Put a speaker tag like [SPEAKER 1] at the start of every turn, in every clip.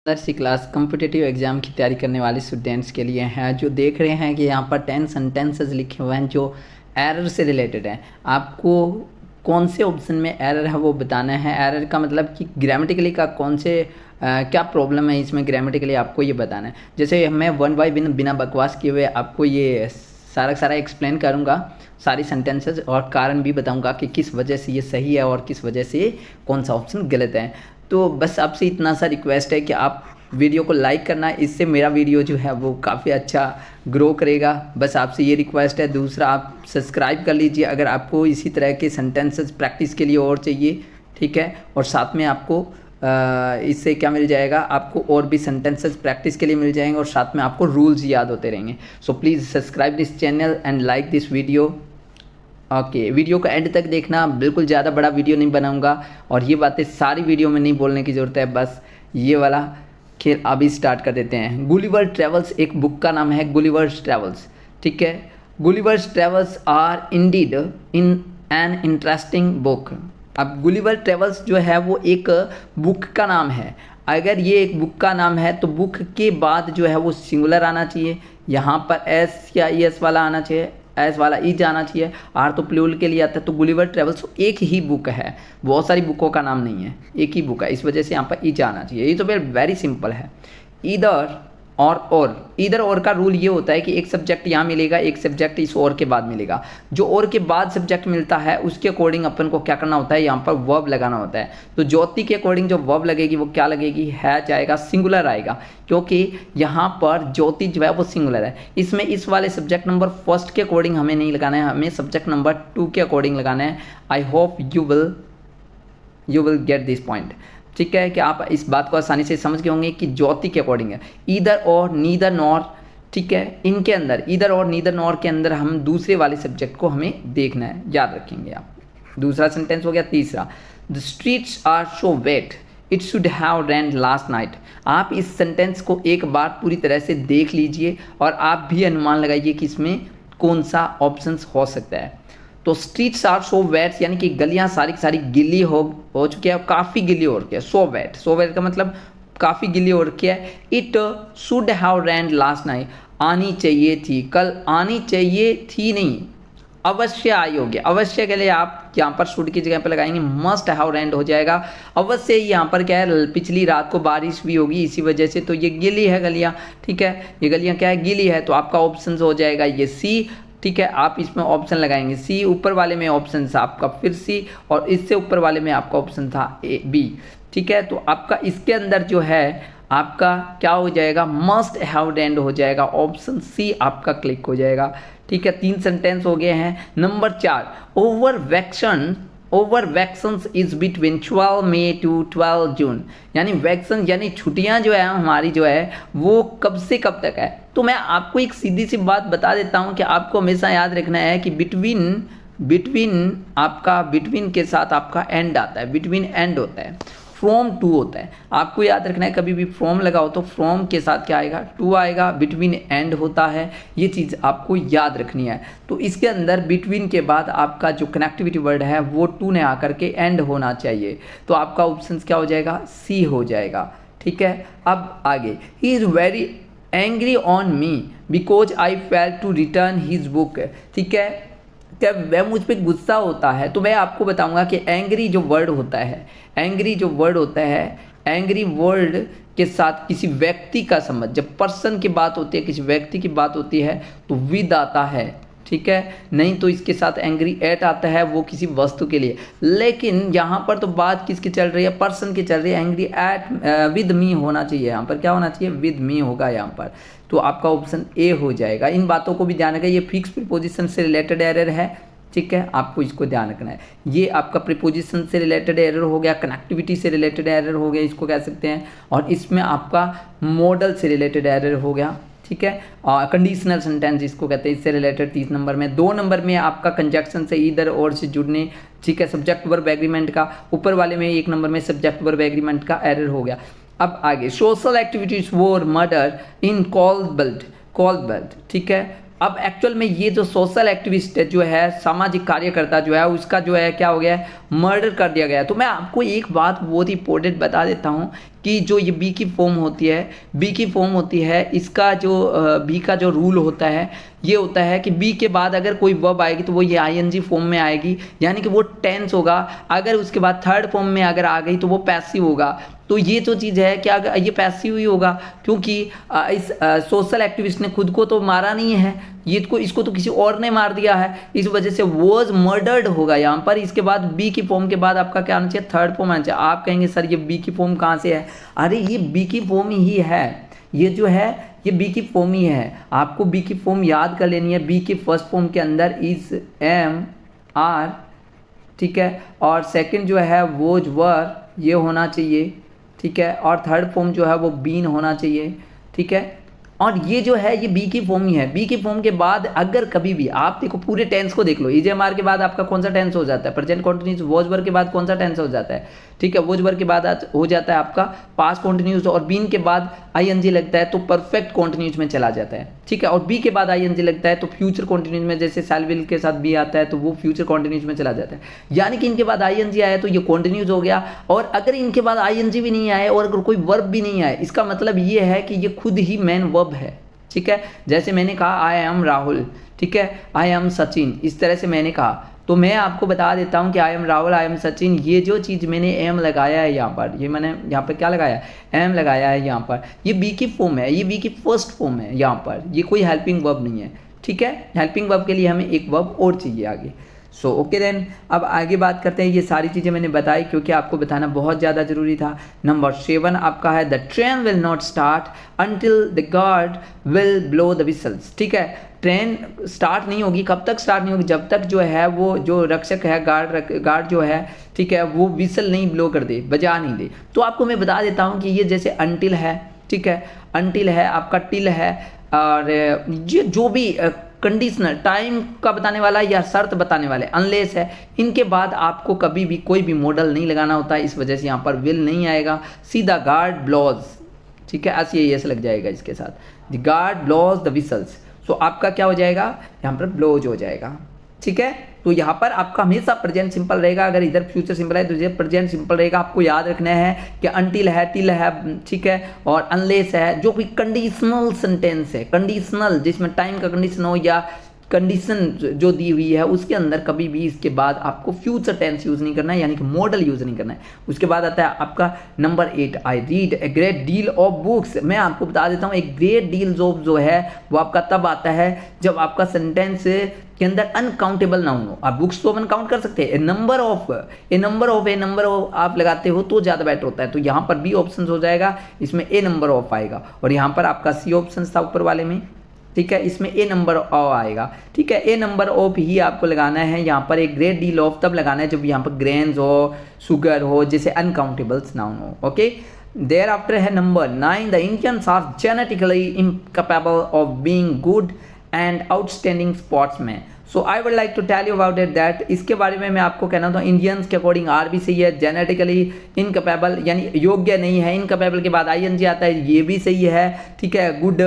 [SPEAKER 1] सी class competitive exam की तैयारी करने वाले स्टूडेंट्स के लिए हैं जो देख रहे हैं कि यहाँ पर 10 सेंटेंसेस लिखे हुए हैं जो एरर से रिलेटेड हैं। आपको कौन से ऑप्शन में एरर है वो बताना है। एरर का मतलब कि ग्रामेटिकली का कौन से क्या प्रॉब्लम है इसमें, ग्रामेटिकली आपको ये बताना है। जैसे मैं वन बाय बिना बकवास किए हुए आपको ये सारा एक्सप्लेन करूँगा, सारी सेंटेंसेस, और कारण भी बताऊँगा कि किस वजह से ये सही है और किस वजह से कौन सा ऑप्शन गलत है। तो बस आपसे इतना सा रिक्वेस्ट है कि आप वीडियो को लाइक करना, इससे मेरा वीडियो जो है वो काफ़ी अच्छा ग्रो करेगा। बस आपसे ये रिक्वेस्ट है। दूसरा, आप सब्सक्राइब कर लीजिए अगर आपको इसी तरह के सेंटेंसेस प्रैक्टिस के लिए और चाहिए, ठीक है। और साथ में आपको इससे क्या मिल जाएगा, आपको और भी सेंटेंसेस प्रैक्टिस के लिए मिल जाएंगे और साथ में आपको रूल्स याद होते रहेंगे। So please subscribe this channel and like this video. Okay, video को एंड तक देखना, बिल्कुल ज़्यादा बड़ा वीडियो नहीं बनाऊंगा और ये बातें सारी वीडियो में नहीं बोलने की ज़रूरत है। बस ये वाला खेल अभी स्टार्ट कर देते हैं। गुलिवर ट्रेवल्स एक बुक का नाम है, गुलिवर्स ट्रेवल्स, ठीक है। Gulliver's travels are indeed in an interesting book. अब गुलिवर ट्रेवल्स जो है वो एक बुक का नाम है। अगर ये एक बुक का नाम है तो बुक के बाद जो है वो सिंगुलर आना चाहिए, यहाँ पर एस या एस वाला आना चाहिए, एस वाला ई जाना चाहिए, आर तो प्लूरल के लिए आता है। तो गुलिवर ट्रेवल्स एक ही बुक है, बहुत सारी बुकों का नाम नहीं है, एक ही बुक है, इस वजह से यहाँ पर ई जाना चाहिए। ये तो वेरी सिंपल है। इधर और इधर और का रूल ये होता है कि एक सब्जेक्ट यहाँ मिलेगा, एक सब्जेक्ट इस और के बाद मिलेगा। जो और के बाद सब्जेक्ट मिलता है उसके अकॉर्डिंग अपन को क्या करना होता है, यहाँ पर वर्ब लगाना होता है। तो ज्योति के अकॉर्डिंग जो वर्ब लगेगी वो क्या लगेगी, है जाएगा, सिंगुलर आएगा, क्योंकि यहाँ पर ज्योति जो है वो सिंगुलर है। इसमें इस वाले सब्जेक्ट नंबर फर्स्ट के अकॉर्डिंग हमें नहीं लगाना है, हमें सब्जेक्ट नंबर 2 के अकॉर्डिंग लगाना है। I hope you will get this point, ठीक है, कि आप इस बात को आसानी से समझ गए होंगे कि ज्योति के अकॉर्डिंग है। ईदर और नीदर नॉर, ठीक है, इनके अंदर ईदर और नीदर नॉर के अंदर हम दूसरे वाले सब्जेक्ट को हमें देखना है, याद रखेंगे आप। दूसरा सेंटेंस हो गया। तीसरा, the streets are so wet it should have rain last night. आप इस सेंटेंस को एक बार पूरी तरह से देख लीजिए और आप भी अनुमान लगाइए कि इसमें कौन सा ऑप्शन हो सकता है। तो स्ट्रीट्स आर सो वेट यानी कि गलियां सारी की सारी गिल्ली हो चुकी है, काफ़ी गिल्ली हो रखी है। सो वेट का मतलब काफ़ी गिल्ली हो रखी है। It should have rain last night, आनी चाहिए थी, कल आनी चाहिए थी नहीं, अवश्य आई होगी। अवश्य के लिए आप यहाँ पर शुड की जगह पर लगाएंगे मस्ट हैव रेन्ड हो जाएगा। अवश्य यहाँ पर क्या है, पिछली रात को बारिश भी होगी, इसी वजह से तो ये गिली है गलियाँ, ठीक है, ये गलियाँ क्या है, गीली है। तो आपका ऑप्शन हो जाएगा ये सी, ठीक है। आप इसमें ऑप्शन लगाएंगे सी, ऊपर वाले में ऑप्शन था आपका फिर सी, और इससे ऊपर वाले में आपका ऑप्शन था ए बी, ठीक है। तो आपका इसके अंदर जो है आपका क्या हो जाएगा, मस्ट हैव रेन्ड हो जाएगा, ऑप्शन सी आपका क्लिक हो जाएगा, ठीक है। 3 सेंटेंस हो गए हैं। Number 4, over vaccines is between 12 May to 12 June. यानी वैक्सन यानी छुट्टियां जो है हमारी जो है वो कब से कब तक है। तो मैं आपको एक सीधी सी बात बता देता हूं कि आपको हमेशा याद रखना है कि बिटवीन के साथ आपका एंड आता है, बिटवीन एंड होता है, फ्रॉम टू होता है। आपको याद रखना है कभी भी फ्रॉम लगा हो तो फ्रॉम के साथ क्या आएगा, टू आएगा, बिटवीन एंड होता है, ये चीज़ आपको याद रखनी है। तो इसके अंदर बिटवीन के बाद आपका जो कनेक्टिविटी वर्ड है वो टू ने आकर के एंड होना चाहिए। तो आपका ऑप्शन क्या हो जाएगा, सी हो जाएगा, ठीक है। अब आगे, he is very angry on me because I fail to return his book, ठीक है। क्या वह मुझ पर गुस्सा होता है, तो मैं आपको बताऊंगा कि एंग्री जो वर्ड होता है, एंग्री वर्ड के साथ किसी व्यक्ति का संबंध, जब पर्सन की बात होती है, किसी व्यक्ति की बात होती है तो विद आता है, ठीक है। नहीं तो इसके साथ एंग्री एट आता है, वो किसी वस्तु के लिए। लेकिन यहाँ पर तो बात किसकी चल रही है, पर्सन की चल रही है। एंग्री एट विद मी होना चाहिए, यहाँ पर क्या होना चाहिए, विद मी होगा यहाँ पर। तो आपका ऑप्शन ए हो जाएगा। इन बातों को भी ध्यान रखें, ये फिक्स प्रीपोजिशन से रिलेटेड एरर है, ठीक है, आपको इसको ध्यान रखना है। ये आपका प्रीपोजिशन से रिलेटेड एरर हो गया, कनेक्टिविटी से रिलेटेड एरर हो गया, इसको कह सकते हैं। और इसमें आपका मॉडल से रिलेटेड एरर हो गया, ठीक है। कंडीशनल सेंटेंस इसको कहते हैं, इससे रिलेटेड 30 नंबर में। 2 नंबर में आपका कंजक्शन से इधर और से जुड़ने, ठीक है, सब्जेक्ट वर्ब एग्रीमेंट का। ऊपर वाले में 1 नंबर में सब्जेक्ट वर्ब एग्रीमेंट का एरर हो गया। अब आगे, सोशल एक्टिविटीज वोर मर्डर इन कॉल्ड, ठीक है। अब एक्चुअल में ये जो सोशल एक्टिविस्ट जो है, सामाजिक कार्यकर्ता जो है, उसका जो है क्या हो गया है, मर्डर कर दिया गया है। तो मैं आपको एक बात बहुत इंपॉर्टेंट बता देता हूँ कि जो ये बी की फॉर्म होती है, इसका जो बी का जो रूल होता है ये होता है कि बी के बाद अगर कोई वर्ब आएगी तो वो ये आईएनजी फॉर्म में आएगी, यानी कि वो टेंस होगा। अगर उसके बाद थर्ड फॉर्म में अगर आ गई तो वो पैसिव होगा। तो ये जो चीज़ है कि अगर ये पैसिव ही होगा, क्योंकि इस सोशल एक्टिविस्ट ने खुद को तो मारा नहीं है, इसको तो किसी और ने मार दिया है, इस वजह से वॉज मर्डर्ड होगा यहाँ पर। इसके बाद बी की फॉर्म के बाद आपका क्या आना चाहिए, थर्ड फॉर्म आना चाहिए। आप कहेंगे सर ये बी की फॉर्म कहाँ से है, अरे ये बी की फॉर्म ही है, ये जो है ये बी की फॉर्म ही है। आपको बी की फॉर्म याद कर लेनी है। बी की फर्स्ट फॉर्म के अंदर इज एम आर, ठीक है, और सेकंड जो है वोज वर ये होना चाहिए, ठीक है, और थर्ड फॉर्म जो है वो बीन होना चाहिए, ठीक है। और ये जो है ये बी की फॉर्म ही है। बी की फॉर्म के बाद अगर कभी भी आप देखो पूरे टेंस को देख लो, इजेएमआर के बाद आपका कौन सा टेंस हो जाता है, प्रेजेंट कंटिन्यूअस। वॉज वर के बाद कौन सा टेंस हो जाता है, ठीक है, वॉज वर के बाद हो जाता है आपका पास्ट कंटिन्यूअस, और बीन के बाद आईएनजी लगता है तो परफेक्ट कंटिन्यूअस में चला जाता है, ठीक है। और बी के बाद आईएनजी लगता है तो फ्यूचर कंटिन्यूअस में, जैसे शैल विल के साथ बी आता है तो वो फ्यूचर कंटिन्यूअस में चला जाता है। यानी कि इनके बाद आईएनजी आया तो ये कंटिन्यूअस हो गया, और अगर इनके बाद आईएनजी भी नहीं आए और अगर कोई वर्ब भी नहीं आए, इसका मतलब ये है कि ये खुद ही मेन वर्ब है, ठीक है। जैसे मैंने कहा आई एम राहुल, ठीक है, आई एम सचिन, इस तरह से मैंने कहा। तो मैं आपको बता देता हूँ कि I am Rahul, I am Sachin, ये जो चीज़ मैंने एम लगाया है यहाँ पर, ये मैंने यहाँ पर क्या लगाया, एम लगाया है यहाँ पर, ये बी की फॉर्म है, ये बी की फर्स्ट फॉर्म है यहाँ पर, ये कोई हेल्पिंग वर्ब नहीं है, ठीक है। हेल्पिंग वर्ब के लिए हमें एक वर्ब और चाहिए आगे। सो ओके देन, अब आगे बात करते हैं। ये सारी चीज़ें मैंने बताई क्योंकि आपको बताना बहुत ज़्यादा ज़रूरी था। नंबर 7 आपका है the train will not start until the guard will blow the whistles, ठीक है। ट्रेन स्टार्ट नहीं होगी, कब तक स्टार्ट नहीं होगी, जब तक जो है वो जो रक्षक है, गार्ड जो है, ठीक है, वो विसल नहीं ब्लो कर दे, बजा नहीं दे। तो आपको मैं बता देता हूँ कि ये जैसे अंटिल है, ठीक है, अंटिल है, आपका टिल है, और ये जो भी कंडीशनल टाइम का बताने वाला या शर्त बताने वाले अनलेस है, इनके बाद आपको कभी भी कोई भी मॉडल नहीं लगाना होता है, इस वजह से यहाँ पर विल नहीं आएगा, सीधा गार्ड ब्लोज, ठीक है, एस लग जाएगा इसके साथ, the guard blows the whistles. So आपका क्या हो जाएगा, यहाँ पर ब्लोज हो जाएगा, ठीक है। तो यहाँ पर आपका हमेशा प्रेजेंट सिंपल रहेगा, अगर इधर फ्यूचर सिंपल है तो इधर प्रेजेंट सिंपल रहेगा। आपको याद रखना है कि अंटिल है, टिल है, ठीक है, और अनलेस है, जो कोई कंडीशनल सेंटेंस है, कंडीशनल जिसमें टाइम का कंडीशन हो या कंडीशन जो दी हुई है उसके अंदर कभी भी इसके बाद आपको फ्यूचर टेंस यूज़ नहीं करना है, यानी कि मॉडल यूज़ नहीं करना है। उसके बाद आता है आपका number 8, I read a great deal of books. मैं आपको बता देता हूँ एक ग्रेट डील ऑफ जो है वो आपका तब आता है जब आपका सेंटेंस के अंदर अनकाउंटेबल नाउन हो। आप बुक्स तो अपन काउंट कर सकते हैं, ए नंबर ऑफ आप लगाते हो तो ज़्यादा बेटर होता है। तो यहाँ पर बी ऑप्शन हो जाएगा, इसमें ए नंबर ऑफ आएगा, और यहाँ पर आपका सी ऑप्शन था ऊपर वाले में, ठीक है, इसमें ए नंबर ऑफ आएगा, ठीक है। ए नंबर ऑफ ही आपको लगाना है यहाँ पर। एक ग्रेट डील ऑफ तब लगाना है जब यहाँ पर ग्रेन्स हो, शुगर हो, जैसे अनकाउंटेबल्स नाउन हो, ओके। देयर आफ्टर है number 9, the Indians are genetically incapable of being good and outstanding sportsman. So I would like to tell you about it that, इसके बारे में मैं आपको कहना था इंडियंस के अकॉर्डिंग आर भी सही है, जेनेटिकली इनकैपेबल यानी योग्य नहीं है, इनकैपेबल के बाद आईएनजी आता है, ये भी सही है, ठीक है। गुड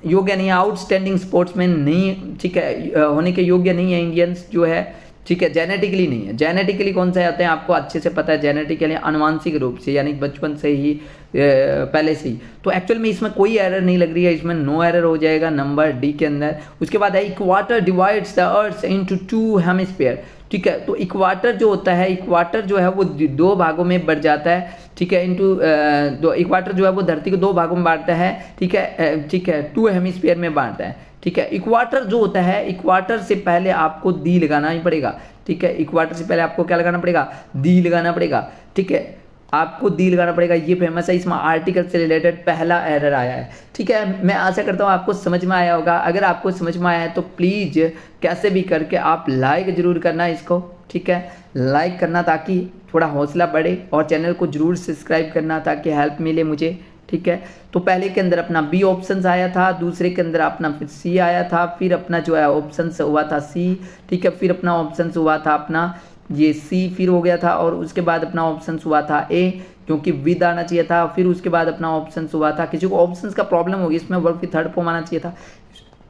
[SPEAKER 1] योग्य नहीं है, आउटस्टैंडिंग स्पोर्ट्समैन नहीं, ठीक है, होने के योग्य नहीं है इंडियंस जो है, ठीक है। जेनेटिकली नहीं है, जेनेटिकली कौन से आते हैं आपको अच्छे से पता है, जेनेटिकली अनुवांशिक रूप से, यानी बचपन से ही पहले से ही। तो एक्चुअल में इसमें कोई एरर नहीं लग रही है, इसमें नो एरर हो जाएगा नंबर डी के अंदर। उसके बाद है equator divides the earth into 2 hemisphere, ठीक है। तो इक्वाटर जो होता है, इक्वाटर जो है वो 2 भागों में बढ़ जाता है, ठीक है, इंटू दो। इक्वाटर जो है वो धरती को 2 भागों में बांटता है, ठीक है, ठीक है, 2 हेमिस्फीयर में बांटता है, ठीक है। इक्वाटर जो होता है, इक्वाटर से पहले आपको दी लगाना ही पड़ेगा, ठीक है। इक्वाटर से पहले आपको क्या लगाना पड़ेगा, दी लगाना पड़ेगा, ठीक है, आपको दी लगाना पड़ेगा। ये फेमस है, इसमें आर्टिकल से रिलेटेड पहला एरर आया है, ठीक है। मैं आशा करता हूँ आपको समझ में आया होगा। अगर आपको समझ में आया है तो प्लीज़ कैसे भी करके आप लाइक ज़रूर करना इसको, ठीक है, लाइक करना ताकि थोड़ा हौसला बढ़े, और चैनल को ज़रूर सब्सक्राइब करना ताकि हेल्प मिले मुझे, ठीक है। तो पहले के अंदर अपना बी ऑप्शन आया था, दूसरे के अंदर अपना फिर सी आया था, फिर अपना जो है ऑप्शन हुआ था सी, ठीक है, फिर अपना ऑप्शन हुआ था अपना ये सी फिर हो गया था, और उसके बाद अपना ऑप्शन हुआ था ए, क्योंकि विद आना चाहिए था। फिर उसके बाद अपना ऑप्शन हुआ था, किसी को ऑप्शन का प्रॉब्लम होगी, इसमें वर्ब की थर्ड फॉर्म आना चाहिए था,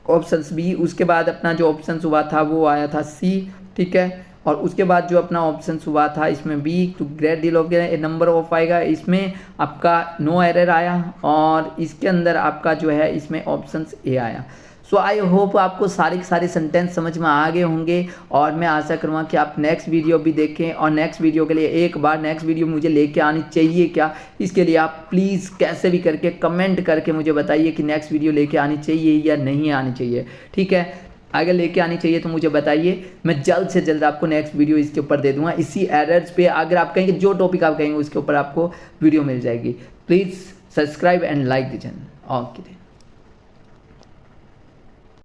[SPEAKER 1] ऑप्शन बी। उसके बाद अपना जो ऑप्शन हुआ था वो आया था सी, ठीक है। और उसके बाद जो अपना ऑप्शन हुआ था इसमें B to great deal of a number of आएगा, इसमें आपका नो एरर आया और इसके अंदर आपका जो है इसमें ऑप्शन ए आया। सो आई होप आपको सारे के सारे सेंटेंस समझ में आ गए होंगे और मैं आशा करूँगा कि आप नेक्स्ट वीडियो भी देखें। और नेक्स्ट वीडियो के लिए एक बार नेक्स्ट वीडियो मुझे लेके आनी चाहिए क्या, इसके लिए आप प्लीज़ कैसे भी करके कमेंट करके मुझे बताइए कि नेक्स्ट वीडियो लेके आनी चाहिए या नहीं आनी चाहिए, ठीक है। अगर लेके आनी चाहिए तो मुझे बताइए, मैं जल्द से जल्द आपको नेक्स्ट वीडियो इसके ऊपर दे दूंगा इसी एरर्स पे। अगर आप कहेंगे जो टॉपिक आप कहेंगे उसके ऊपर आपको वीडियो मिल जाएगी। Please subscribe and like the channel. Okay.